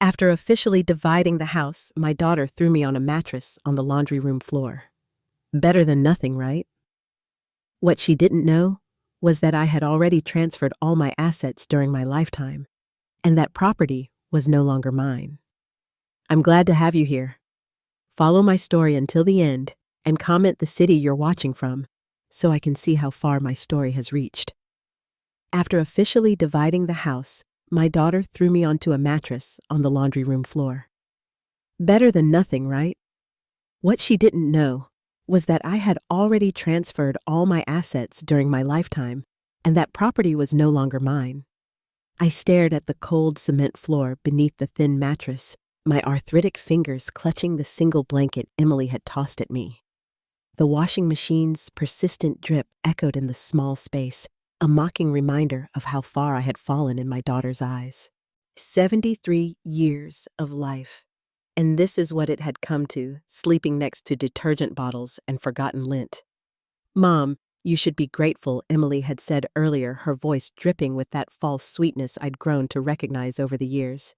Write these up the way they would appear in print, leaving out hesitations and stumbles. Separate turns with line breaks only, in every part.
After officially dividing the house, my daughter threw me on a mattress on the laundry room floor. Better than nothing, right? What she didn't know was that I had already transferred all my assets during my lifetime, and that property was no longer mine. I'm glad to have you here. Follow my story until the end and comment the city you're watching from so I can see how far my story has reached. After officially dividing the house, my daughter threw me onto a mattress on the laundry room floor. Better than nothing, right? What she didn't know was that I had already transferred all my assets during my lifetime, and that property was no longer mine. I stared at the cold cement floor beneath the thin mattress, my arthritic fingers clutching the single blanket Emily had tossed at me. The washing machine's persistent drip echoed in the small space, a mocking reminder of how far I had fallen in my daughter's eyes. 73 years of life. And this is what it had come to, sleeping next to detergent bottles and forgotten lint. "Mom, you should be grateful," Emily had said earlier, her voice dripping with that false sweetness I'd grown to recognize over the years.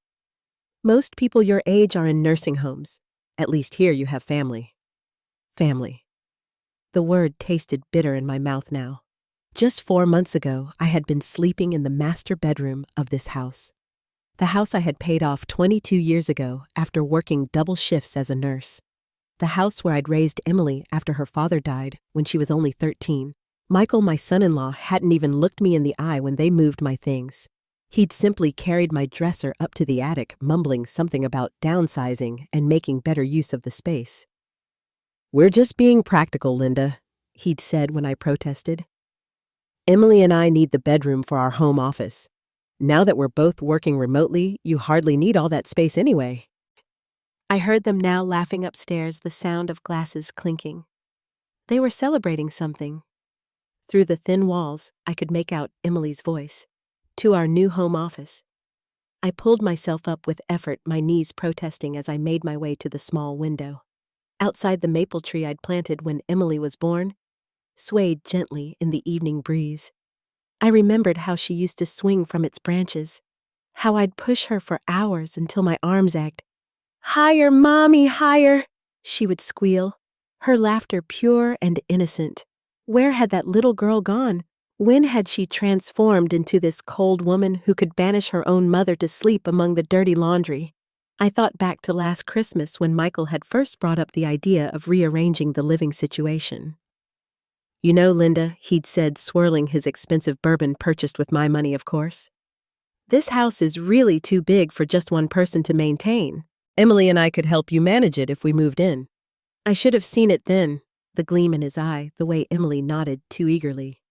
"Most people your age are in nursing homes. At least here you have family." Family. The word tasted bitter in my mouth now. Just 4 months ago, I had been sleeping in the master bedroom of this house. The house I had paid off 22 years ago after working double shifts as a nurse. The house where I'd raised Emily after her father died when she was only 13. Michael, my son-in-law, hadn't even looked me in the eye when they moved my things. He'd simply carried my dresser up to the attic, mumbling something about downsizing and making better use of the space. "We're just being practical, Linda," he'd said when I protested. "Emily and I need the bedroom for our home office. Now that we're both working remotely, you hardly need all that space anyway." I heard them now laughing upstairs, the sound of glasses clinking. They were celebrating something. Through the thin walls, I could make out Emily's voice. "To our new home office." I pulled myself up with effort, my knees protesting as I made my way to the small window. Outside the maple tree I'd planted when Emily was born, swayed gently in the evening breeze. I remembered how she used to swing from its branches, how I'd push her for hours until my arms ached. "Higher, Mommy, higher," she would squeal, her laughter pure and innocent. Where had that little girl gone? When had she transformed into this cold woman who could banish her own mother to sleep among the dirty laundry? I thought back to last Christmas when Michael had first brought up the idea of rearranging the living situation. "You know, Linda," he'd said, swirling his expensive bourbon purchased with my money, of course, "this house is really too big for just one person to maintain. Emily and I could help you manage it if we moved in." I should have seen it then, the gleam in his eye, the way Emily nodded too eagerly.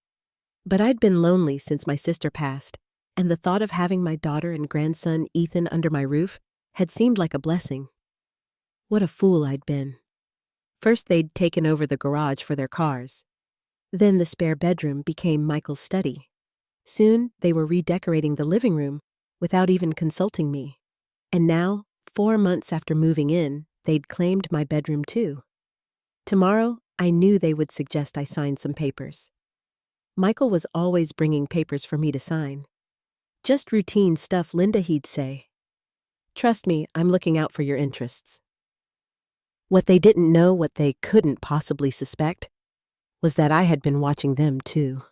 But I'd been lonely since my sister passed, and the thought of having my daughter and grandson Ethan under my roof had seemed like a blessing. What a fool I'd been. First they'd taken over the garage for their cars. Then the spare bedroom became Michael's study. Soon they were redecorating the living room without even consulting me. And now, 4 months after moving in, they'd claimed my bedroom too. Tomorrow, I knew they would suggest I sign some papers. Michael was always bringing papers for me to sign. "Just routine stuff, Linda," he'd say. "Trust me, I'm looking out for your interests." What they didn't know, what they couldn't possibly suspect, was that I had been watching them too.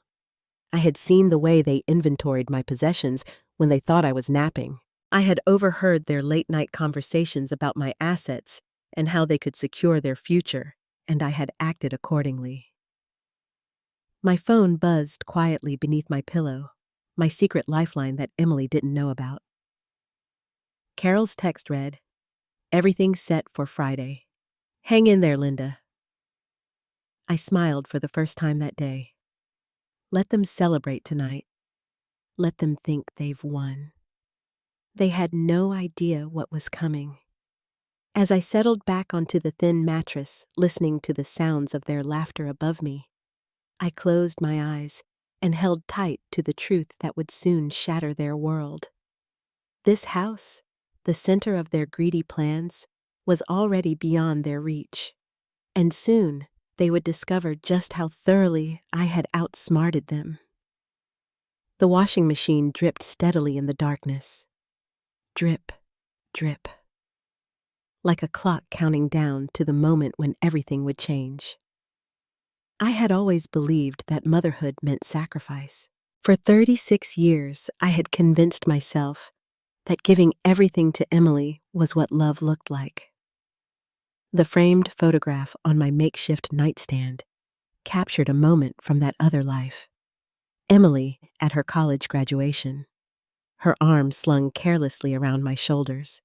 I had seen the way they inventoried my possessions when they thought I was napping. I had overheard their late-night conversations about my assets and how they could secure their future, and I had acted accordingly. My phone buzzed quietly beneath my pillow, my secret lifeline that Emily didn't know about. Carol's text read, "Everything's set for Friday. Hang in there, Linda." I smiled for the first time that day. Let them celebrate tonight. Let them think they've won. They had no idea what was coming. As I settled back onto the thin mattress, listening to the sounds of their laughter above me, I closed my eyes and held tight to the truth that would soon shatter their world. This house, the center of their greedy plans, was already beyond their reach, and soon they would discover just how thoroughly I had outsmarted them. The washing machine dripped steadily in the darkness. Drip, drip. Like a clock counting down to the moment when everything would change. I had always believed that motherhood meant sacrifice. For 36 years, I had convinced myself that giving everything to Emily was what love looked like. The framed photograph on my makeshift nightstand captured a moment from that other life. Emily at her college graduation, her arms slung carelessly around my shoulders.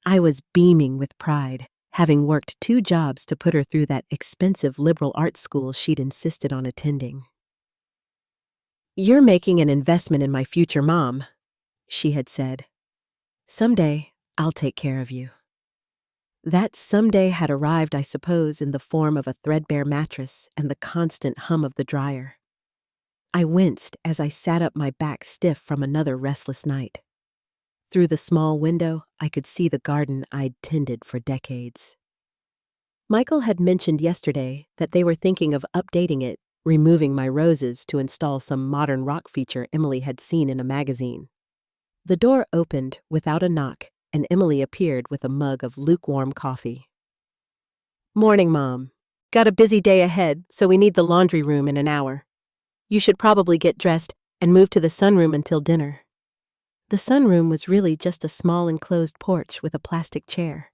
I was beaming with pride, having worked 2 jobs to put her through that expensive liberal arts school she'd insisted on attending. "You're making an investment in my future, Mom," she had said. "Someday, I'll take care of you." That someday had arrived, I suppose, in the form of a threadbare mattress and the constant hum of the dryer. I winced as I sat up, my back stiff from another restless night. Through the small window, I could see the garden I'd tended for decades. Michael had mentioned yesterday that they were thinking of updating it, removing my roses to install some modern rock feature Emily had seen in a magazine. The door opened without a knock, and Emily appeared with a mug of lukewarm coffee. "Morning, Mom. Got a busy day ahead, so we need the laundry room in an hour. You should probably get dressed and move to the sunroom until dinner." The sunroom was really just a small enclosed porch with a plastic chair.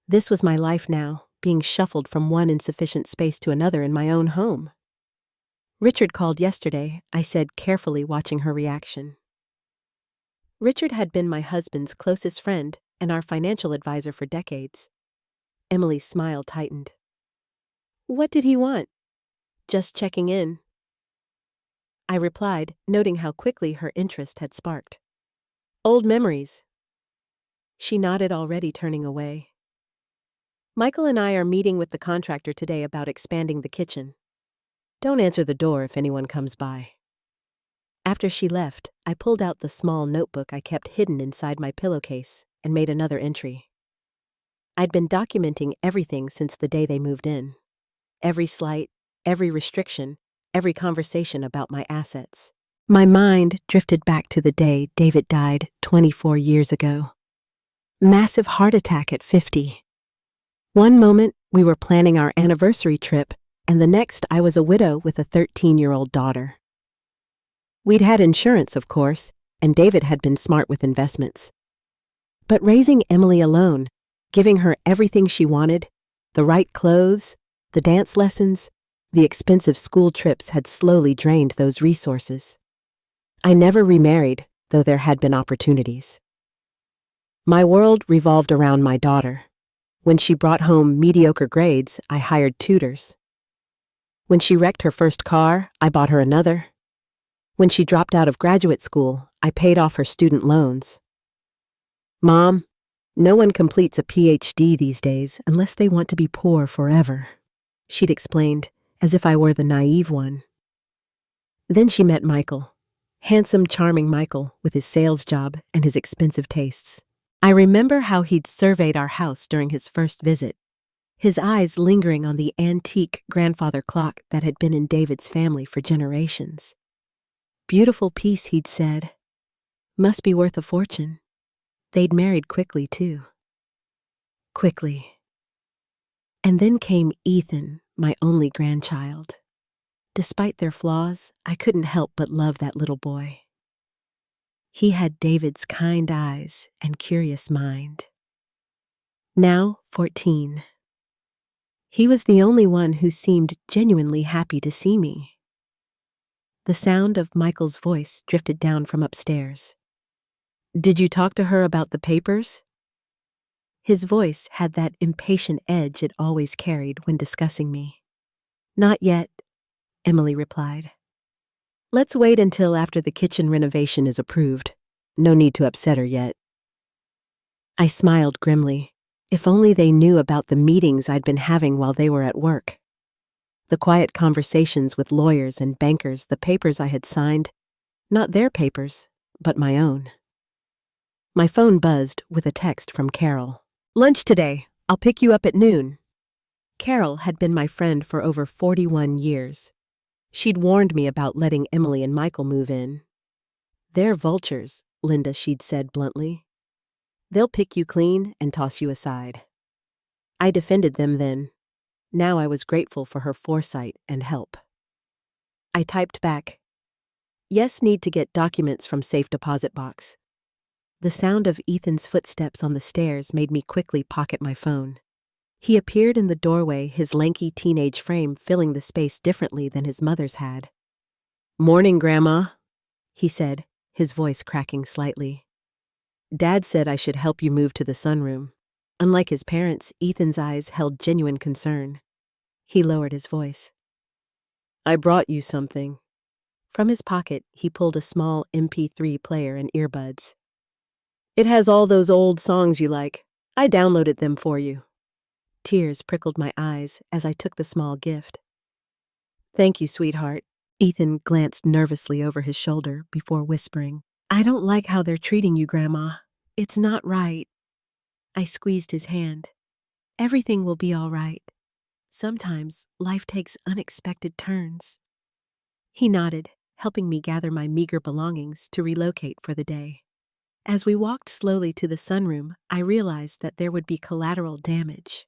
This was my life now, being shuffled from one insufficient space to another in my own home. "Richard called yesterday," I said, carefully watching her reaction. Richard had been my husband's closest friend and our financial advisor for decades. Emily's smile tightened. "What did he want?" "Just checking in," I replied, noting how quickly her interest had sparked. "Old memories." She nodded, already turning away. "Michael and I are meeting with the contractor today about expanding the kitchen. Don't answer the door if anyone comes by." After she left, I pulled out the small notebook I kept hidden inside my pillowcase and made another entry. I'd been documenting everything since the day they moved in. Every slight, every restriction, every conversation about my assets. My mind drifted back to the day David died 24 years ago. Massive heart attack at 50. One moment, we were planning our anniversary trip, and the next, I was a widow with a 13-year-old daughter. We'd had insurance, of course, and David had been smart with investments. But raising Emily alone, giving her everything she wanted, the right clothes, the dance lessons, the expensive school trips had slowly drained those resources. I never remarried, though there had been opportunities. My world revolved around my daughter. When she brought home mediocre grades, I hired tutors. When she wrecked her first car, I bought her another. When she dropped out of graduate school, I paid off her student loans. "Mom, no one completes a PhD these days unless they want to be poor forever," she'd explained, as if I were the naive one. Then she met Michael. Handsome, charming Michael, with his sales job and his expensive tastes. I remember how he'd surveyed our house during his first visit, his eyes lingering on the antique grandfather clock that had been in David's family for generations. "Beautiful piece," he'd said. "Must be worth a fortune." They'd married quickly, too. Quickly. And then came Ethan, my only grandchild. Despite their flaws, I couldn't help but love that little boy. He had David's kind eyes and curious mind. Now 14. He was the only one who seemed genuinely happy to see me. The sound of Michael's voice drifted down from upstairs. "Did you talk to her about the papers?" His voice had that impatient edge it always carried when discussing me. "Not yet," Emily replied. "Let's wait until after the kitchen renovation is approved. No need to upset her yet." I smiled grimly. If only they knew about the meetings I'd been having while they were at work. The quiet conversations with lawyers and bankers, the papers I had signed, not their papers, but my own. My phone buzzed with a text from Carol. "Lunch today. I'll pick you up at noon." Carol had been my friend for over 41 years. She'd warned me about letting Emily and Michael move in. "They're vultures," Linda, she'd said bluntly. They'll pick you clean and toss you aside. I defended them then. Now I was grateful for her foresight and help. I typed back, "Yes, need to get documents from safe deposit box." The sound of Ethan's footsteps on the stairs made me quickly pocket my phone. He appeared in the doorway, his lanky teenage frame filling the space differently than his mother's had. "Morning, Grandma," he said, his voice cracking slightly. "Dad said I should help you move to the sunroom." Unlike his parents, Ethan's eyes held genuine concern. He lowered his voice. "I brought you something." From his pocket, he pulled a small MP3 player and earbuds. "It has all those old songs you like. I downloaded them for you." Tears prickled my eyes as I took the small gift. "Thank you, sweetheart." Ethan glanced nervously over his shoulder before whispering, "I don't like how they're treating you, Grandma. It's not right." I squeezed his hand. "Everything will be all right. Sometimes life takes unexpected turns." He nodded, helping me gather my meager belongings to relocate for the day. As we walked slowly to the sunroom, I realized that there would be collateral damage.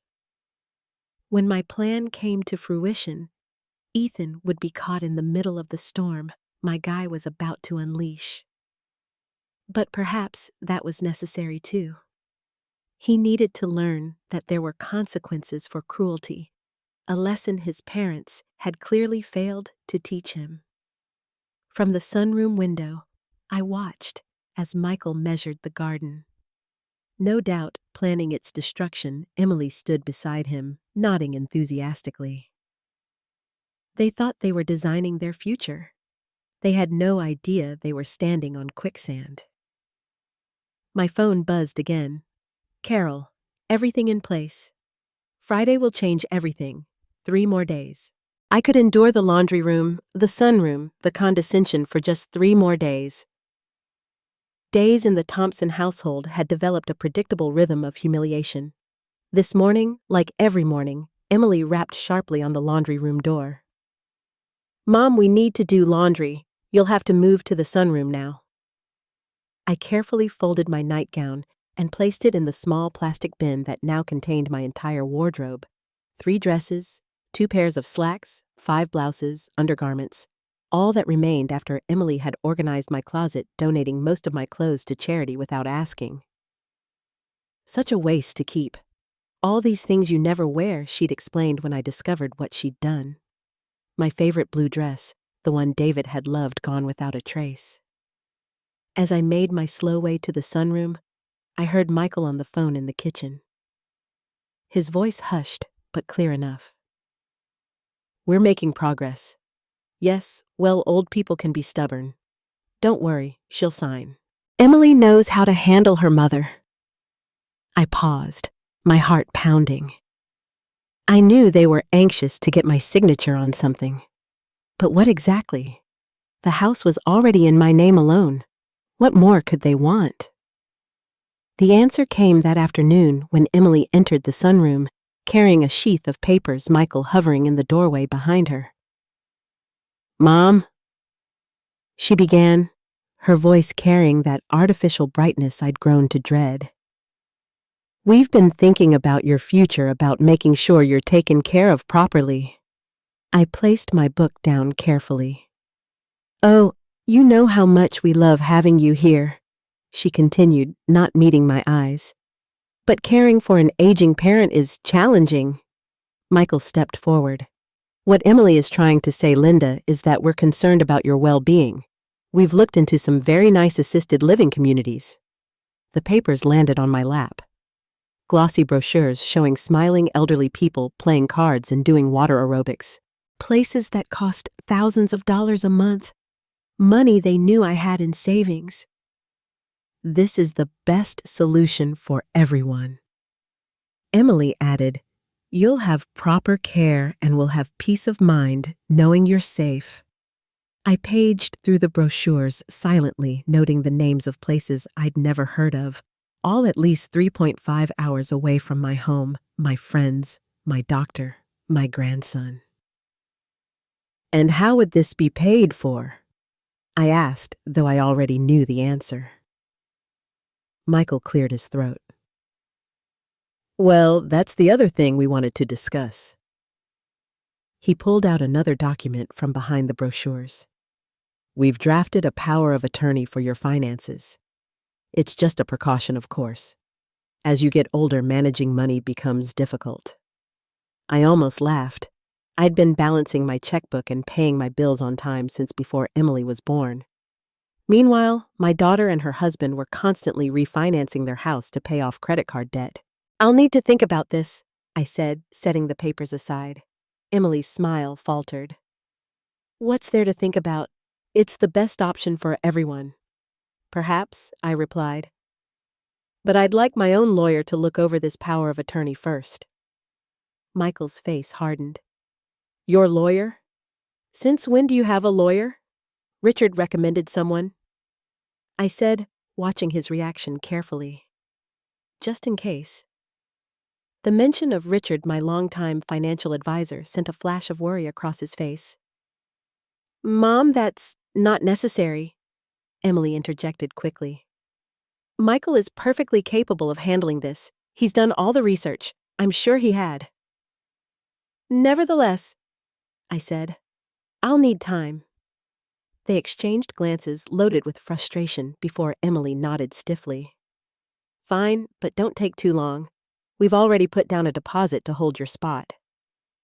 When my plan came to fruition, Ethan would be caught in the middle of the storm my guy was about to unleash. But perhaps that was necessary too. He needed to learn that there were consequences for cruelty, a lesson his parents had clearly failed to teach him. From the sunroom window, I watched as Michael measured the garden. No doubt, planning its destruction, Emily stood beside him, nodding enthusiastically. They thought they were designing their future. They had no idea they were standing on quicksand. My phone buzzed again. "Carol, everything in place. Friday will change everything. 3 more days." I could endure the laundry room, the sunroom, the condescension for just 3 more days. Days in the Thompson household had developed a predictable rhythm of humiliation. This morning, like every morning, Emily rapped sharply on the laundry room door. "Mom, we need to do laundry. You'll have to move to the sunroom now." I carefully folded my nightgown and placed it in the small plastic bin that now contained my entire wardrobe. 3 dresses, 2 pairs of slacks, 5 blouses, undergarments, all that remained after Emily had organized my closet, donating most of my clothes to charity without asking. "Such a waste to keep. All these things you never wear," she'd explained when I discovered what she'd done. My favorite blue dress, the one David had loved, gone without a trace. As I made my slow way to the sunroom, I heard Michael on the phone in the kitchen. His voice hushed, but clear enough. "We're making progress. Yes, well, old people can be stubborn. Don't worry, she'll sign. Emily knows how to handle her mother." I paused, my heart pounding. I knew they were anxious to get my signature on something. But what exactly? The house was already in my name alone. What more could they want? The answer came that afternoon when Emily entered the sunroom, carrying a sheath of papers, Michael hovering in the doorway behind her. "Mom," she began, her voice carrying that artificial brightness I'd grown to dread. "We've been thinking about your future, about making sure you're taken care of properly." I placed my book down carefully. "Oh, you know how much we love having you here," she continued, not meeting my eyes. "But caring for an aging parent is challenging." Michael stepped forward. "What Emily is trying to say, Linda, is that we're concerned about your well-being. We've looked into some very nice assisted living communities." The papers landed on my lap. Glossy brochures showing smiling elderly people playing cards and doing water aerobics. Places that cost thousands of dollars a month. Money they knew I had in savings. "This is the best solution for everyone." Emily added, "You'll have proper care and will have peace of mind knowing you're safe." I paged through the brochures silently, noting the names of places I'd never heard of, all at least 3.5 hours away from my home, my friends, my doctor, my grandson. "And how would this be paid for?" I asked, though I already knew the answer. Michael cleared his throat. Well, that's the other thing we wanted to discuss. He pulled out another document from behind the brochures. We've drafted a power of attorney for your finances. It's just a precaution, of course. As you get older, managing money becomes difficult. I almost laughed. I'd been balancing my checkbook and paying my bills on time since before Emily was born. Meanwhile, my daughter and her husband were constantly refinancing their house to pay off credit card debt. I'll need to think about this, I said, setting the papers aside. Emily's smile faltered. What's there to think about? It's the best option for everyone. Perhaps, I replied. But I'd like my own lawyer to look over this power of attorney first. Michael's face hardened. Your lawyer? Since when do you have a lawyer? Richard recommended someone. I said, watching his reaction carefully. Just in case. The mention of Richard, my longtime financial advisor, sent a flash of worry across his face. Mom, that's not necessary, Emily interjected quickly. Michael is perfectly capable of handling this. He's done all the research. I'm sure he had. Nevertheless, I said, I'll need time. They exchanged glances loaded with frustration before Emily nodded stiffly. Fine, but don't take too long. We've already put down a deposit to hold your spot.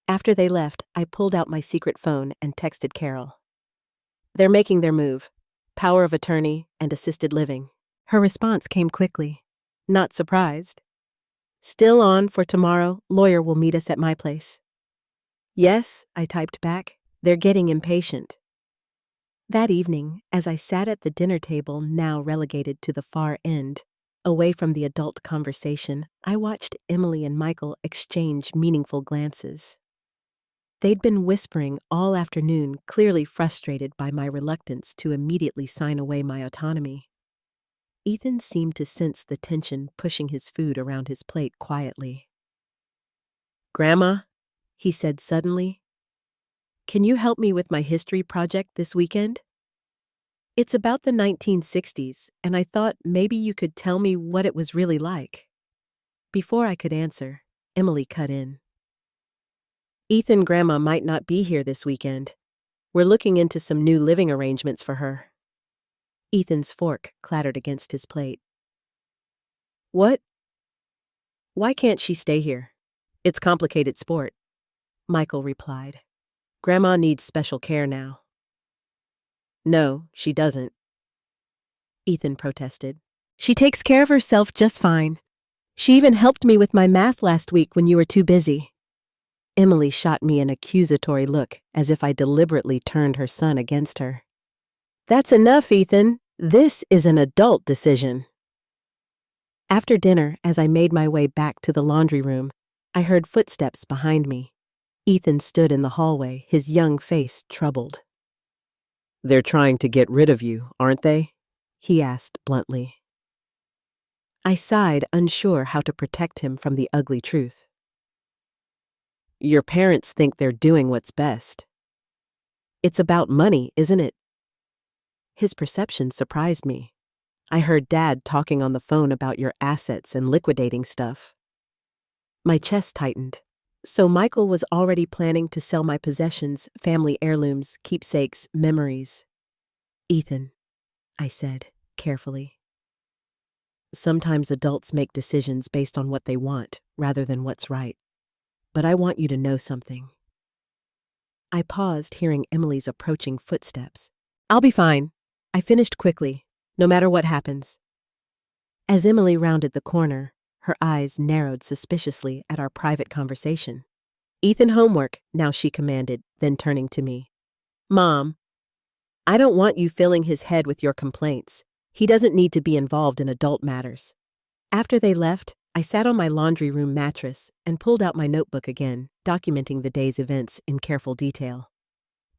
After they left, I pulled out my secret phone and texted Carol. They're making their move. Power of attorney and assisted living. Her response came quickly. Not surprised. Still on for tomorrow. Lawyer will meet us at my place. Yes, I typed back. They're getting impatient. That evening, as I sat at the dinner table now relegated to the far end, away from the adult conversation, I watched Emily and Michael exchange meaningful glances. They'd been whispering all afternoon, clearly frustrated by my reluctance to immediately sign away my autonomy. Ethan seemed to sense the tension, pushing his food around his plate quietly. Grandma, he said suddenly, can you help me with my history project this weekend? It's about the 1960s, and I thought maybe you could tell me what it was really like. Before I could answer, Emily cut in. Ethan, Grandma might not be here this weekend. We're looking into some new living arrangements for her. Ethan's fork clattered against his plate. What? Why can't she stay here? It's complicated sport, Michael replied. Grandma needs special care now. No, she doesn't, Ethan protested. She takes care of herself just fine. She even helped me with my math last week when you were too busy. Emily shot me an accusatory look, as if I deliberately turned her son against her. That's enough, Ethan. This is an adult decision. After dinner, as I made my way back to the laundry room, I heard footsteps behind me. Ethan stood in the hallway, his young face troubled. They're trying to get rid of you, aren't they? He asked bluntly. I sighed, unsure how to protect him from the ugly truth. Your parents think they're doing what's best. It's about money, isn't it? His perception surprised me. I heard Dad talking on the phone about your assets and liquidating stuff. My chest tightened. So Michael was already planning to sell my possessions, family heirlooms, keepsakes, memories. Ethan, I said, carefully. Sometimes adults make decisions based on what they want, rather than what's right. But I want you to know something. I paused, hearing Emily's approaching footsteps. I'll be fine. I finished quickly, no matter what happens. As Emily rounded the corner, her eyes narrowed suspiciously at our private conversation. Ethan, homework, now she commanded, then turning to me. Mom, I don't want you filling his head with your complaints. He doesn't need to be involved in adult matters. After they left, I sat on my laundry room mattress and pulled out my notebook again, documenting the day's events in careful detail.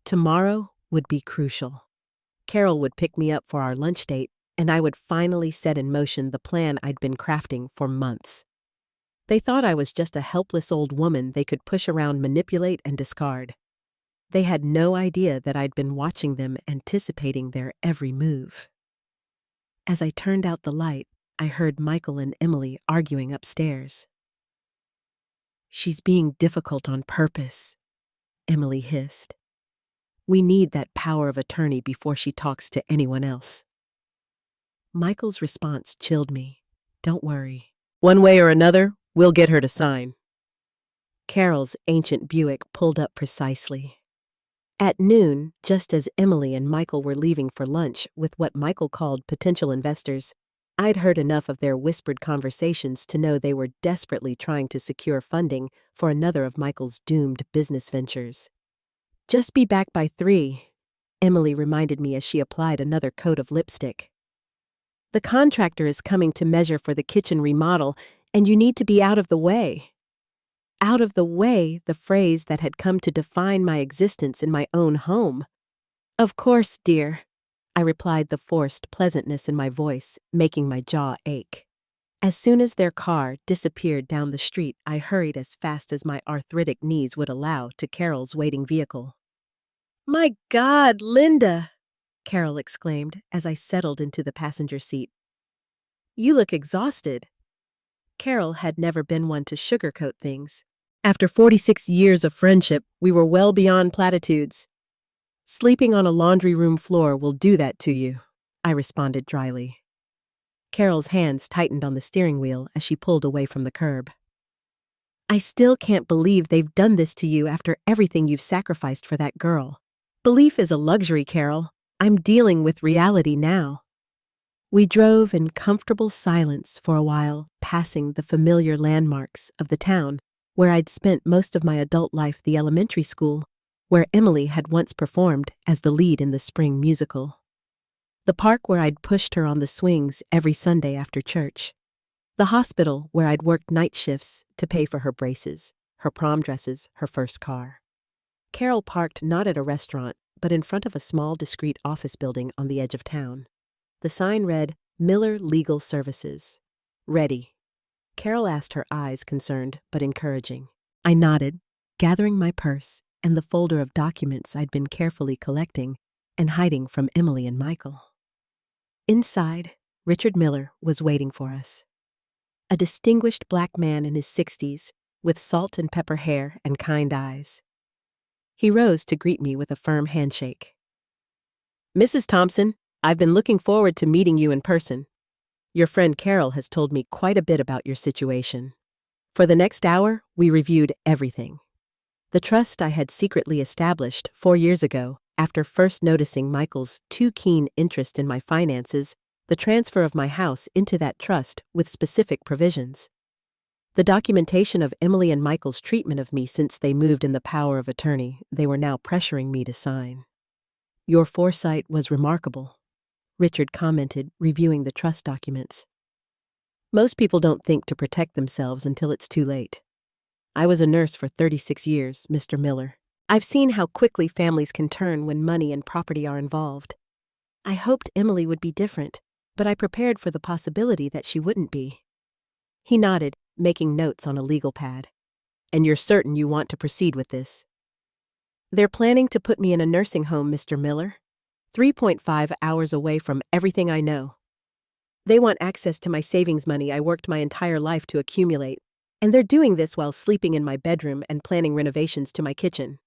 Tomorrow would be crucial. Carol would pick me up for our lunch date, and I would finally set in motion the plan I'd been crafting for months. They thought I was just a helpless old woman they could push around, manipulate, and discard. They had no idea that I'd been watching them, anticipating their every move. As I turned out the light, I heard Michael and Emily arguing upstairs. "She's being difficult on purpose," Emily hissed. "We need that power of attorney before she talks to anyone else." Michael's response chilled me. "Don't worry. One way or another, we'll get her to sign." Carol's ancient Buick pulled up precisely. At noon, just as Emily and Michael were leaving for lunch with what Michael called potential investors, I'd heard enough of their whispered conversations to know they were desperately trying to secure funding for another of Michael's doomed business ventures. "Just be back by 3, Emily reminded me as she applied another coat of lipstick. "The contractor is coming to measure for the kitchen remodel, and you need to be out of the way." Out of the way, the phrase that had come to define my existence in my own home. "Of course, dear," I replied, the forced pleasantness in my voice making my jaw ache. As soon as their car disappeared down the street, I hurried as fast as my arthritic knees would allow to Carol's waiting vehicle. "My God, Linda!" Carol exclaimed as I settled into the passenger seat. "You look exhausted." Carol had never been one to sugarcoat things. After 46 years of friendship, we were well beyond platitudes. "Sleeping on a laundry room floor will do that to you," I responded dryly. Carol's hands tightened on the steering wheel as she pulled away from the curb. "I still can't believe they've done this to you after everything you've sacrificed for that girl. Belief is a luxury, Carol. I'm dealing with reality now." We drove in comfortable silence for a while, passing the familiar landmarks of the town where I'd spent most of my adult life, the elementary school, where Emily had once performed as the lead in the spring musical. The park where I'd pushed her on the swings every Sunday after church. The hospital where I'd worked night shifts to pay for her braces, her prom dresses, her first car. Carol parked not at a restaurant, but in front of a small, discreet office building on the edge of town. The sign read, "Miller Legal Services. Ready." Carol asked, her eyes concerned but encouraging. I nodded, gathering my purse and the folder of documents I'd been carefully collecting and hiding from Emily and Michael. Inside, Richard Miller was waiting for us. A distinguished black man in his 60s, with salt and pepper hair and kind eyes. He rose to greet me with a firm handshake. "Mrs. Thompson, I've been looking forward to meeting you in person. Your friend Carol has told me quite a bit about your situation." For the next hour, we reviewed everything. The trust I had secretly established 4 years ago, after first noticing Michael's too keen interest in my finances, the transfer of my house into that trust with specific provisions. The documentation of Emily and Michael's treatment of me since they moved in the power of attorney they were now pressuring me to sign. "Your foresight was remarkable," Richard commented, reviewing the trust documents. "Most people don't think to protect themselves until it's too late. I was a nurse for 36 years, Mr. Miller. I've seen how quickly families can turn when money and property are involved. I hoped Emily would be different, but I prepared for the possibility that she wouldn't be." He nodded, making notes on a legal pad. "And you're certain you want to proceed with this?" "They're planning to put me in a nursing home, Mr. Miller. 3.5 hours away from everything I know. They want access to my savings money I worked my entire life to accumulate, and they're doing this while sleeping in my bedroom and planning renovations to my kitchen."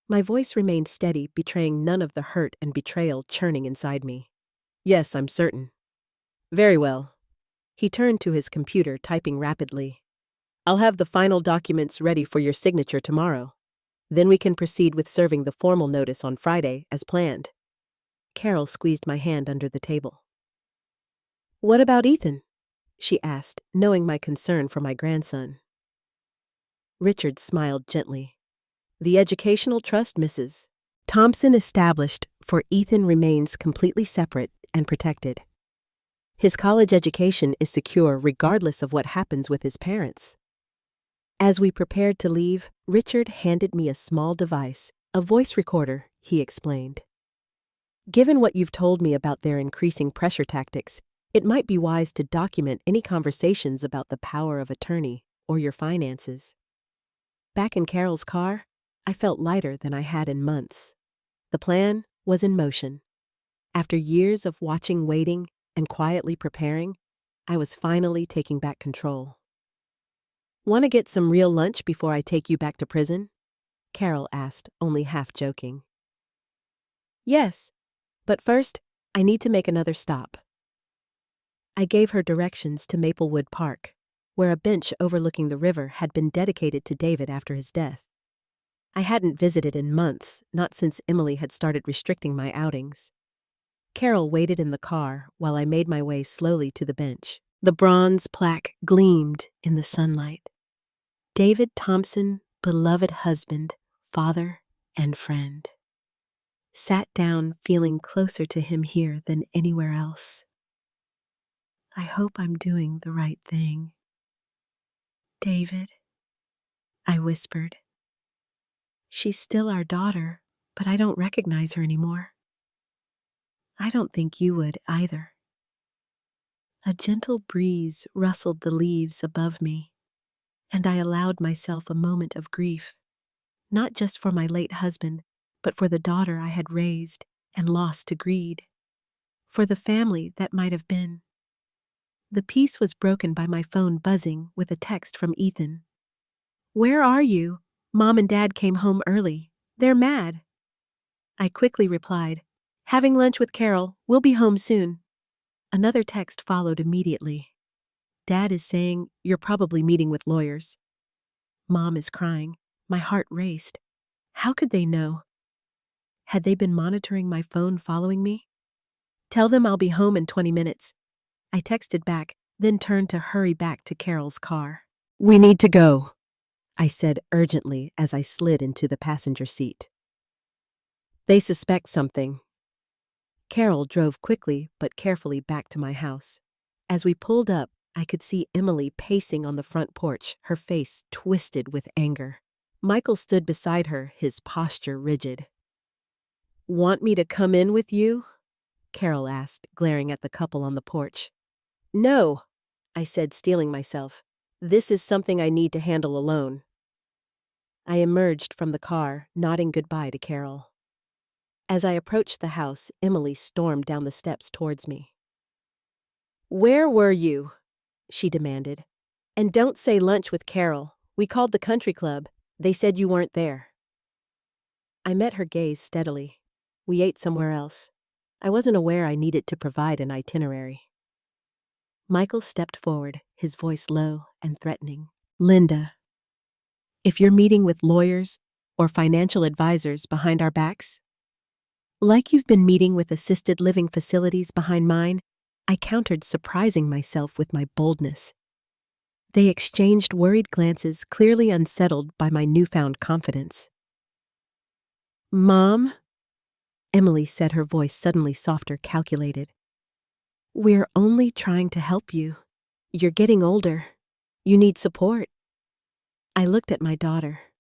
My voice remained steady, betraying none of the hurt and betrayal churning inside me. "Yes, I'm certain." "Very well." He turned to his computer, typing rapidly. "I'll have the final documents ready for your signature tomorrow. Then we can proceed with serving the formal notice on Friday, as planned." Carol squeezed my hand under the table. "What about Ethan?" she asked, knowing my concern for my grandson. Richard smiled gently. "The educational trust, Mrs. Thompson established for Ethan remains completely separate and protected. His college education is secure regardless of what happens with his parents." As we prepared to leave, Richard handed me a small device, a voice recorder, he explained. "Given what you've told me about their increasing pressure tactics, it might be wise to document any conversations about the power of attorney or your finances." Back in Carol's car, I felt lighter than I had in months. The plan was in motion. After years of watching, waiting, and quietly preparing, I was finally taking back control. "Want to get some real lunch before I take you back to prison?" Carol asked, only half joking. "Yes, but first, I need to make another stop." I gave her directions to Maplewood Park, where a bench overlooking the river had been dedicated to David after his death. I hadn't visited in months, not since Emily had started restricting my outings. Carol waited in the car while I made my way slowly to the bench. The bronze plaque gleamed in the sunlight. David Thompson, beloved husband, father, and friend. Sat down feeling closer to him here than anywhere else. I hope I'm doing the right thing. "David," I whispered. "She's still our daughter, but I don't recognize her anymore." "I don't think you would either." A gentle breeze rustled the leaves above me, and I allowed myself a moment of grief, not just for my late husband, but for the daughter I had raised and lost to greed, for the family that might have been. The peace was broken by my phone buzzing with a text from Ethan. "Where are you? Mom and Dad came home early. They're mad." I quickly replied, "Having lunch with Carol. We'll be home soon." Another text followed immediately. "Dad is saying you're probably meeting with lawyers." Mom is crying. My heart raced. How could they know? Had they been monitoring my phone following me? "Tell them I'll be home in 20 minutes. I texted back, then turned to hurry back to Carol's car. "We need to go," I said urgently as I slid into the passenger seat. "They suspect something." Carol drove quickly but carefully back to my house. As we pulled up, I could see Emily pacing on the front porch, her face twisted with anger. Michael stood beside her, his posture rigid. "Want me to come in with you?" Carol asked, glaring at the couple on the porch. "No," I said, steeling myself. "This is something I need to handle alone." I emerged from the car, nodding goodbye to Carol. As I approached the house, Emily stormed down the steps towards me. "Where were you?" she demanded. "And don't say lunch with Carol. We called the country club. They said you weren't there." I met her gaze steadily. We ate somewhere else. I wasn't aware I needed to provide an itinerary. Michael stepped forward, his voice low and threatening. "Linda, if you're meeting with lawyers or financial advisors behind our backs, like you've been meeting with assisted living facilities behind mine," I countered, surprising myself with my boldness. They exchanged worried glances, clearly unsettled by my newfound confidence. "Mom," Emily said, her voice suddenly softer, calculated. "We're only trying to help you. You're getting older. You need support." I looked at my daughter,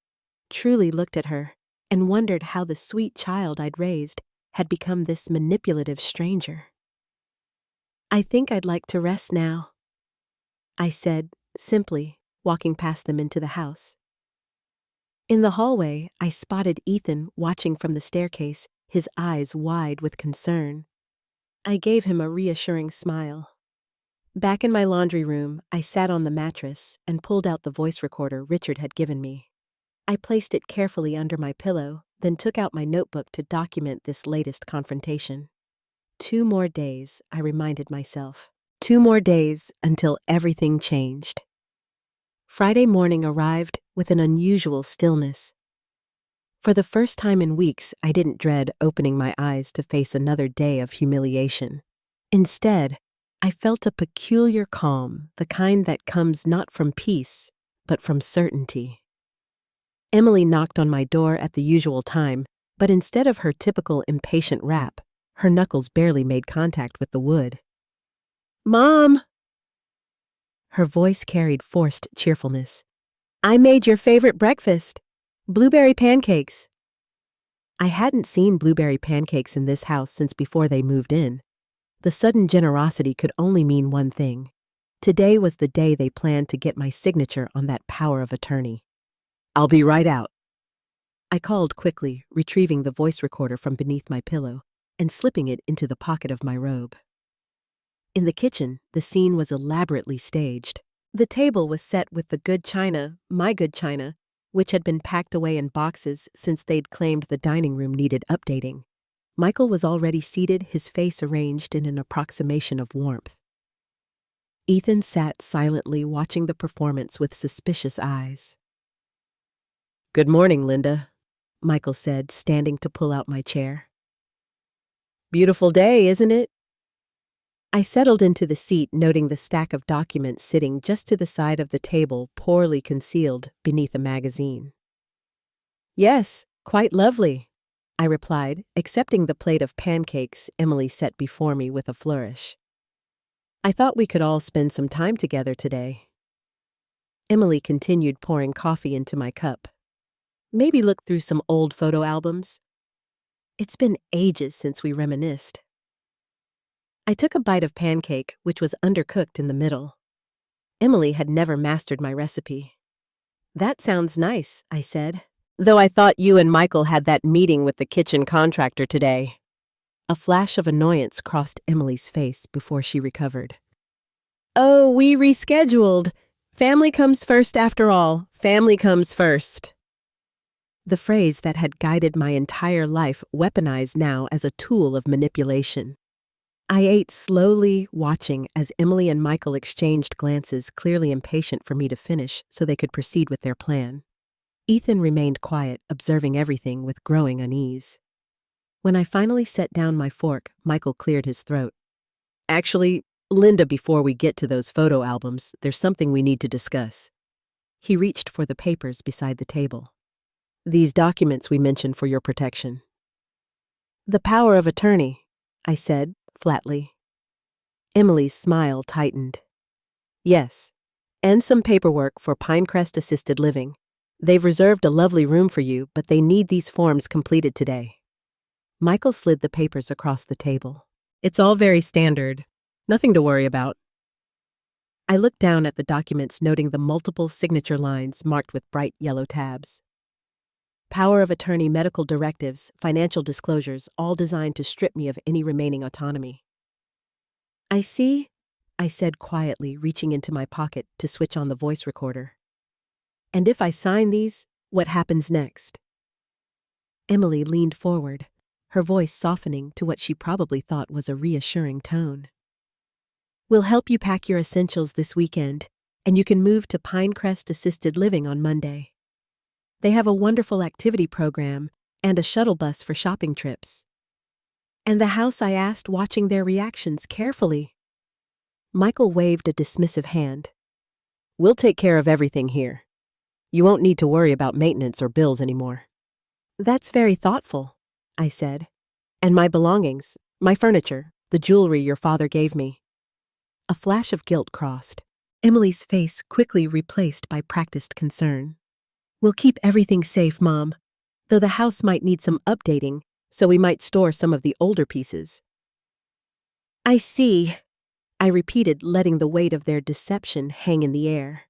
truly looked at her, and wondered how the sweet child I'd raised had become this manipulative stranger. "I think I'd like to rest now," I said, simply, walking past them into the house. In the hallway, I spotted Ethan watching from the staircase, his eyes wide with concern. I gave him a reassuring smile. Back in my laundry room, I sat on the mattress and pulled out the voice recorder Richard had given me. I placed it carefully under my pillow, then took out my notebook to document this latest confrontation. 2 more days, I reminded myself. 2 more days until everything changed. Friday morning arrived with an unusual stillness. For the first time in weeks, I didn't dread opening my eyes to face another day of humiliation. Instead, I felt a peculiar calm, the kind that comes not from peace, but from certainty. Emily knocked on my door at the usual time, but instead of her typical impatient rap, her knuckles barely made contact with the wood. "Mom!" Her voice carried forced cheerfulness. "I made your favorite breakfast. Blueberry pancakes." I hadn't seen blueberry pancakes in this house since before they moved in. The sudden generosity could only mean one thing. Today was the day they planned to get my signature on that power of attorney. "I'll be right out," I called quickly, retrieving the voice recorder from beneath my pillow and slipping it into the pocket of my robe. In the kitchen, the scene was elaborately staged. The table was set with the good china, my good china, which had been packed away in boxes since they'd claimed the dining room needed updating. Michael was already seated, his face arranged in an approximation of warmth. Ethan sat silently watching the performance with suspicious eyes. "Good morning, Linda," Michael said, standing to pull out my chair. "Beautiful day, isn't it?" I settled into the seat, noting the stack of documents sitting just to the side of the table, poorly concealed beneath a magazine. "Yes, quite lovely," I replied, accepting the plate of pancakes Emily set before me with a flourish. "I thought we could all spend some time together today." Emily continued pouring coffee into my cup. "Maybe look through some old photo albums. It's been ages since we reminisced." I took a bite of pancake, which was undercooked in the middle. Emily had never mastered my recipe. "That sounds nice," I said. "Though I thought you and Michael had that meeting with the kitchen contractor today." A flash of annoyance crossed Emily's face before she recovered. "Oh, we rescheduled. Family comes first after all. Family comes first." The phrase that had guided my entire life weaponized now as a tool of manipulation. I ate slowly, watching as Emily and Michael exchanged glances, clearly impatient for me to finish so they could proceed with their plan. Ethan remained quiet, observing everything with growing unease. When I finally set down my fork, Michael cleared his throat. "Actually, Linda, before we get to those photo albums, there's something we need to discuss." He reached for the papers beside the table. "These documents we mentioned for your protection." "The power of attorney," I said, flatly. Emily's smile tightened. "Yes, and some paperwork for Pinecrest Assisted Living. They've reserved a lovely room for you, but they need these forms completed today." Michael slid the papers across the table. "It's all very standard. Nothing to worry about." I looked down at the documents, noting the multiple signature lines marked with bright yellow tabs. Power of attorney, medical directives, financial disclosures, all designed to strip me of any remaining autonomy. "I see," I said quietly, reaching into my pocket to switch on the voice recorder. "And if I sign these, what happens next?" Emily leaned forward, her voice softening to what she probably thought was a reassuring tone. "We'll help you pack your essentials this weekend, and you can move to Pinecrest Assisted Living on Monday. They have a wonderful activity program and a shuttle bus for shopping trips." "And the house?" I asked, watching their reactions carefully. Michael waved a dismissive hand. "We'll take care of everything here. You won't need to worry about maintenance or bills anymore." "That's very thoughtful," I said. "And my belongings, my furniture, the jewelry your father gave me." A flash of guilt crossed. Emily's face quickly replaced by practiced concern. "We'll keep everything safe, Mom, though the house might need some updating, so we might store some of the older pieces." "I see," I repeated, letting the weight of their deception hang in the air.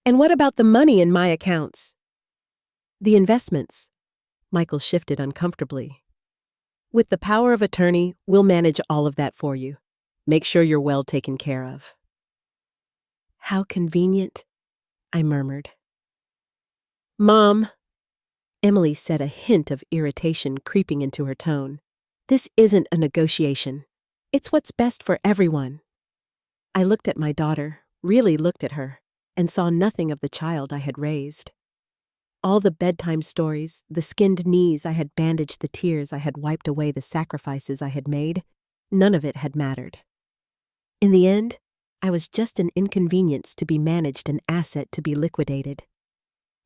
"And what about the money in my accounts?" "The investments." Michael shifted uncomfortably. "With the power of attorney, we'll manage all of that for you. Make sure you're well taken care of." "How convenient," I murmured. "Mom," Emily said, a hint of irritation creeping into her tone, "this isn't a negotiation. It's what's best for everyone." I looked at my daughter, really looked at her, and saw nothing of the child I had raised. All the bedtime stories, the skinned knees I had bandaged, the tears I had wiped away, the sacrifices I had made, none of it had mattered. In the end, I was just an inconvenience to be managed, an asset to be liquidated.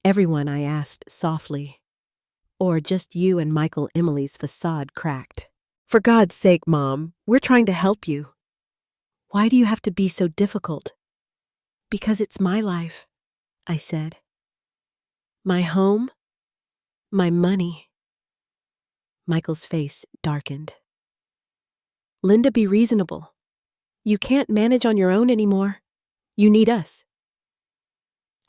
"Everyone?" I asked softly. "Or just you and Michael?" Emily's facade cracked. "For God's sake, Mom, we're trying to help you." "Why do you have to be so difficult?" "Because it's my life," I said. "My home, my money." Michael's face darkened. "Linda, be reasonable. You can't manage on your own anymore. You need us."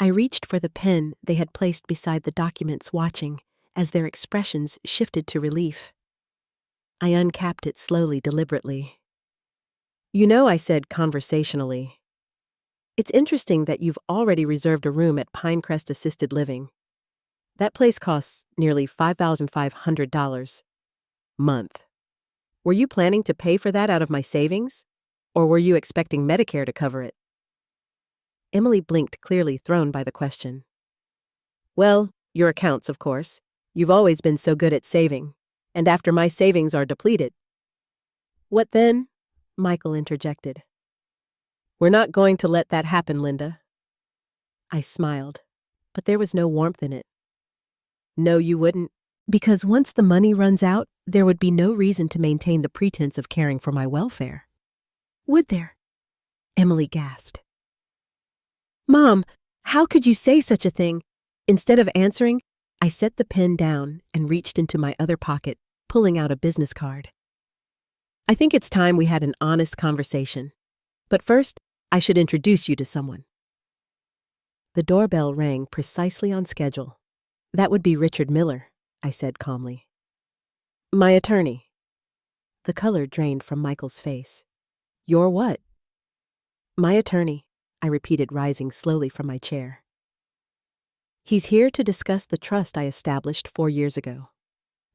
I reached for the pen they had placed beside the documents, watching as their expressions shifted to relief. I uncapped it slowly, deliberately. You know, I said conversationally. It's interesting that you've already reserved a room at Pinecrest Assisted Living. That place costs nearly $5,500 month. Were you planning to pay for that out of my savings? Or were you expecting Medicare to cover it? Emily blinked, clearly thrown by the question. Well, your accounts, of course. You've always been so good at saving. And after my savings are depleted. What then? Michael interjected. We're not going to let that happen, Linda. I smiled, but there was no warmth in it. No, you wouldn't. Because once the money runs out, there would be no reason to maintain the pretense of caring for my welfare. Would there? Emily gasped. Mom, how could you say such a thing? Instead of answering, I set the pen down and reached into my other pocket, pulling out a business card. I think it's time we had an honest conversation. But first, I should introduce you to someone. The doorbell rang precisely on schedule. That would be Richard Miller, I said calmly. My attorney. The color drained from Michael's face. Your what? My attorney, I repeated, rising slowly from my chair. He's here to discuss the trust I established 4 years ago.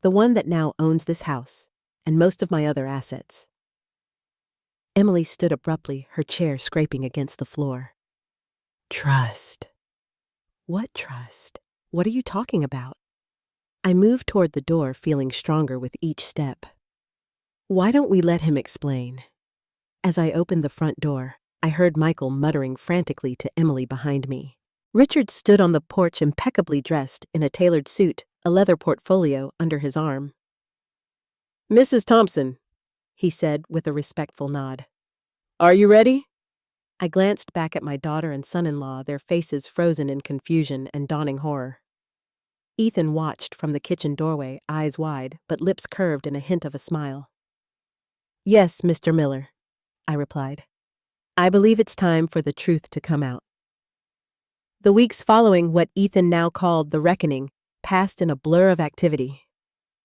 The one that now owns this house and most of my other assets. Emily stood abruptly, her chair scraping against the floor. Trust. What trust? What are you talking about? I moved toward the door, feeling stronger with each step. Why don't we let him explain? As I opened the front door, I heard Michael muttering frantically to Emily behind me. Richard stood on the porch impeccably dressed in a tailored suit, a leather portfolio under his arm. Mrs. Thompson, he said with a respectful nod. Are you ready? I glanced back at my daughter and son-in-law, their faces frozen in confusion and dawning horror. Ethan watched from the kitchen doorway, eyes wide, but lips curved in a hint of a smile. Yes, Mr. Miller, I replied. I believe it's time for the truth to come out. The weeks following what Ethan now called the reckoning passed in a blur of activity.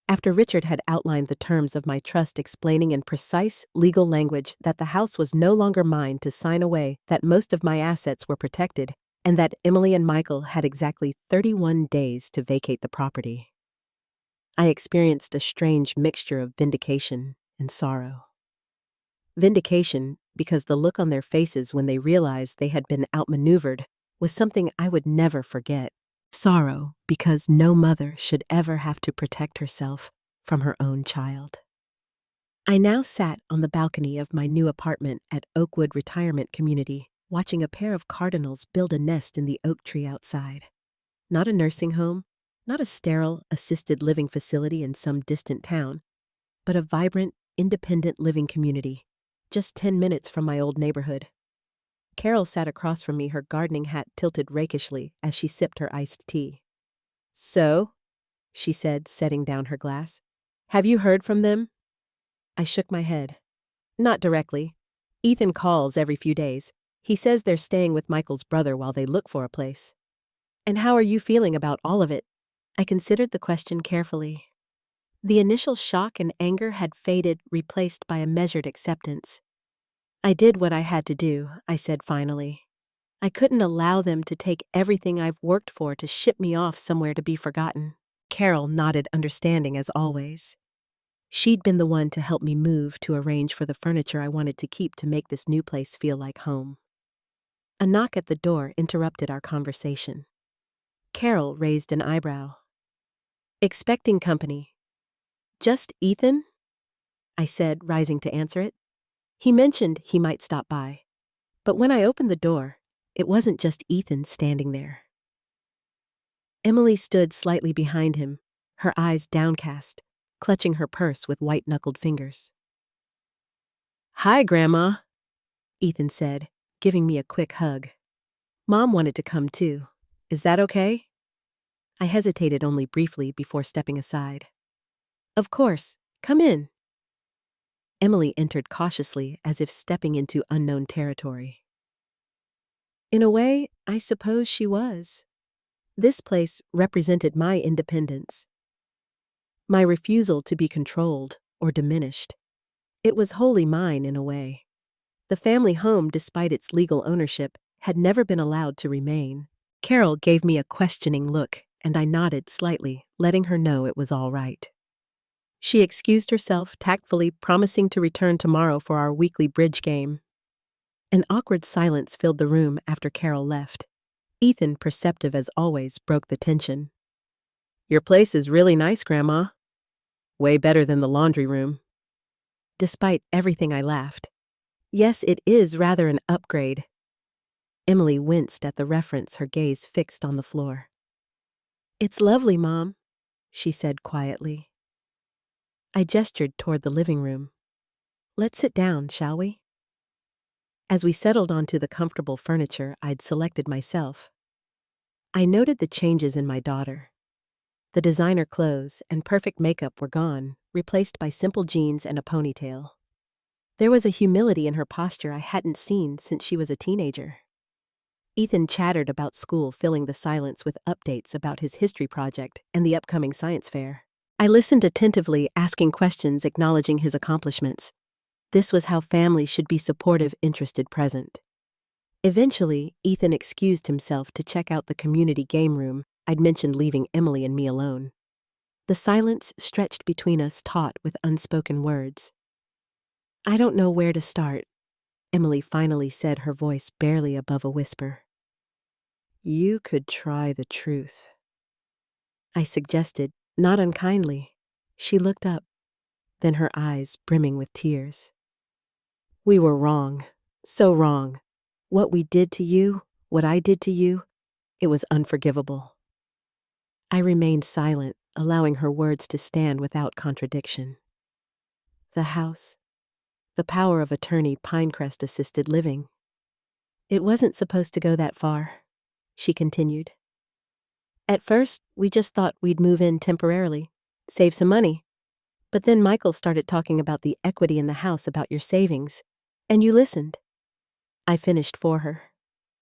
After Richard had outlined the terms of my trust, explaining in precise legal language that the house was no longer mine to sign away, that most of my assets were protected, and that Emily and Michael had exactly 31 days to vacate the property, I experienced a strange mixture of vindication and sorrow. Vindication because the look on their faces when they realized they had been outmaneuvered was something I would never forget. Sorrow because no mother should ever have to protect herself from her own child. I now sat on the balcony of my new apartment at Oakwood Retirement Community, watching a pair of cardinals build a nest in the oak tree outside. Not a nursing home, not a sterile, assisted living facility in some distant town, but a vibrant, independent living community, just 10 minutes from my old neighborhood. Carol sat across from me, her gardening hat tilted rakishly as she sipped her iced tea. So, she said, setting down her glass, have you heard from them? I shook my head. Not directly. Ethan calls every few days. He says they're staying with Michael's brother while they look for a place. And how are you feeling about all of it? I considered the question carefully. The initial shock and anger had faded, replaced by a measured acceptance. I did what I had to do, I said finally. I couldn't allow them to take everything I've worked for to ship me off somewhere to be forgotten. Carol nodded, understanding as always. She'd been the one to help me move, to arrange for the furniture I wanted to keep to make this new place feel like home. A knock at the door interrupted our conversation. Carol raised an eyebrow. Expecting company. Just Ethan? I said, rising to answer it. He mentioned he might stop by. But when I opened the door, it wasn't just Ethan standing there. Emily stood slightly behind him, her eyes downcast, clutching her purse with white-knuckled fingers. Hi, Grandma, Ethan said, giving me a quick hug. Mom wanted to come too. Is that okay? I hesitated only briefly before stepping aside. Of course, come in. Emily entered cautiously, as if stepping into unknown territory. In a way, I suppose she was. This place represented my independence, my refusal to be controlled or diminished. It was wholly mine in a way. The family home, despite its legal ownership, had never been allowed to remain. Carol gave me a questioning look, and I nodded slightly, letting her know it was all right. She excused herself, tactfully promising to return tomorrow for our weekly bridge game. An awkward silence filled the room after Carol left. Ethan, perceptive as always, broke the tension. "Your place is really nice, Grandma. Way better than the laundry room." Despite everything, I laughed. Yes, it is rather an upgrade. Emily winced at the reference, her gaze fixed on the floor. "It's lovely, Mom," she said quietly. I gestured toward the living room. "Let's sit down, shall we?" As we settled onto the comfortable furniture I'd selected myself, I noted the changes in my daughter. The designer clothes and perfect makeup were gone, replaced by simple jeans and a ponytail. There was a humility in her posture I hadn't seen since she was a teenager. Ethan chattered about school, filling the silence with updates about his history project and the upcoming science fair. I listened attentively, asking questions, acknowledging his accomplishments. This was how families should be: supportive, interested, present. Eventually, Ethan excused himself to check out the community game room I'd mentioned, leaving Emily and me alone. The silence stretched between us, taut with unspoken words. "I don't know where to start," Emily finally said, her voice barely above a whisper. "You could try the truth," I suggested, not unkindly. She looked up, then her eyes brimming with tears. "We were wrong, so wrong. What we did to you, what I did to you, it was unforgivable." I remained silent, allowing her words to stand without contradiction. The house, the power of attorney, Pinecrest assisted living. "It wasn't supposed to go that far," she continued. "At first, we just thought we'd move in temporarily, save some money. But then Michael started talking about the equity in the house, about your savings, and you listened." I finished for her.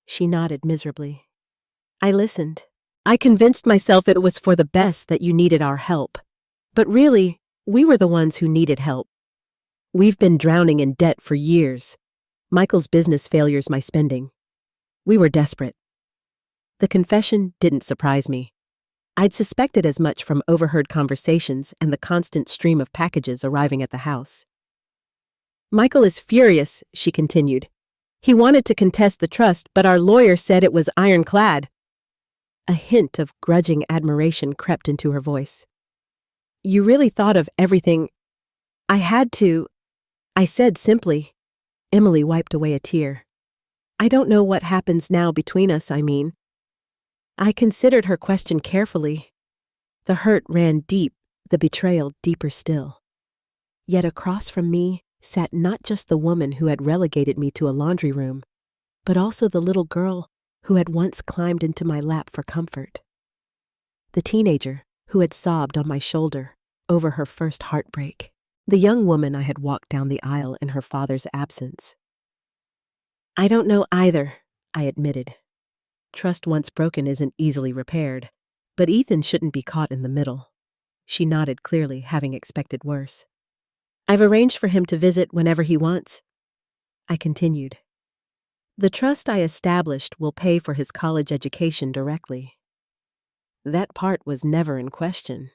She nodded miserably. "I listened. I convinced myself it was for the best, that you needed our help. But really, we were the ones who needed help. We've been drowning in debt for years. Michael's business failures, my spending. We were desperate." The confession didn't surprise me. I'd suspected as much from overheard conversations and the constant stream of packages arriving at the house. "Michael is furious," she continued. "He wanted to contest the trust, but our lawyer said it was ironclad." A hint of grudging admiration crept into her voice. "You really thought of everything." "I had to," I said simply. Emily wiped away a tear. "I don't know what happens now between us, I mean." I considered her question carefully. The hurt ran deep, the betrayal deeper still. Yet across from me sat not just the woman who had relegated me to a laundry room, but also the little girl who had once climbed into my lap for comfort. The teenager who had sobbed on my shoulder over her first heartbreak. The young woman I had walked down the aisle in her father's absence. "I don't know either," I admitted. Trust once broken isn't easily repaired, but Ethan shouldn't be caught in the middle. She nodded clearly, having expected worse. "I've arranged for him to visit whenever he wants," I continued. "The trust I established will pay for his college education directly." That part was never in question.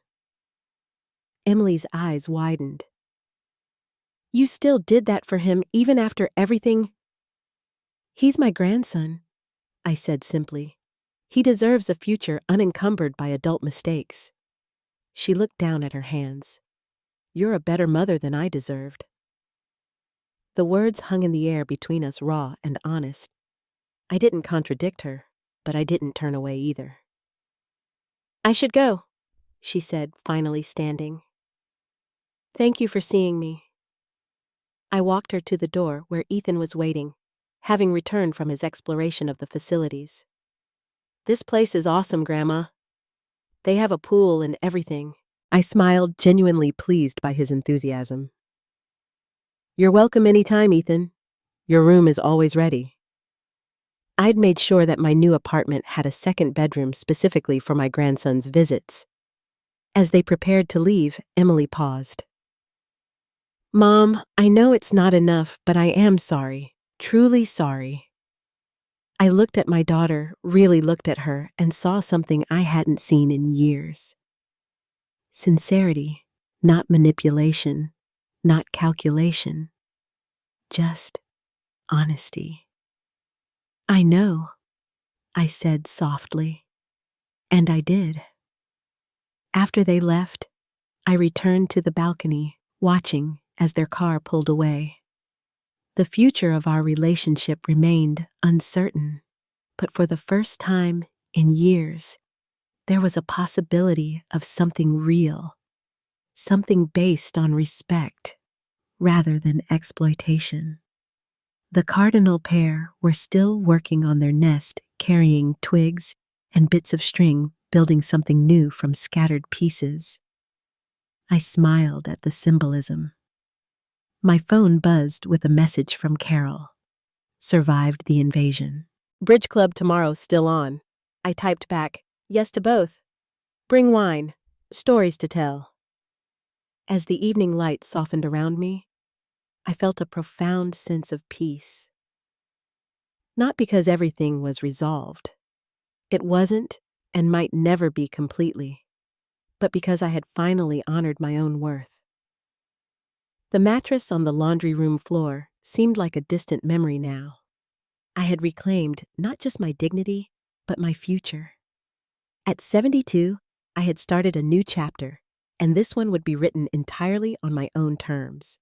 Emily's eyes widened. "You still did that for him, even after everything?" "He's my grandson," I said simply. "He deserves a future unencumbered by adult mistakes." She looked down at her hands. "You're a better mother than I deserved." The words hung in the air between us, raw and honest. I didn't contradict her, but I didn't turn away either. "I should go," she said, finally standing. "Thank you for seeing me." I walked her to the door where Ethan was waiting, having returned from his exploration of the facilities. "This place is awesome, Grandma. They have a pool and everything." I smiled, genuinely pleased by his enthusiasm. "You're welcome anytime, Ethan. Your room is always ready." I'd made sure that my new apartment had a second bedroom specifically for my grandson's visits. As they prepared to leave, Emily paused. "Mom, I know it's not enough, but I am sorry." Truly sorry. I looked at my daughter, really looked at her, and saw something I hadn't seen in years. Sincerity, not manipulation, not calculation, just honesty. I know, I said softly, and I did. After they left, I returned to the balcony, watching as their car pulled away. The future of our relationship remained uncertain, but for the first time in years, there was a possibility of something real, something based on respect rather than exploitation. The cardinal pair were still working on their nest, carrying twigs and bits of string, building something new from scattered pieces. I smiled at the symbolism. My phone buzzed with a message from Carol. Survived the invasion. Bridge club tomorrow still on. I typed back, yes to both. Bring wine. Stories to tell. As the evening light softened around me, I felt a profound sense of peace. Not because everything was resolved. It wasn't and might never be completely, but because I had finally honored my own worth. The mattress on the laundry room floor seemed like a distant memory now. I had reclaimed not just my dignity, but my future. At 72, I had started a new chapter, and this one would be written entirely on my own terms.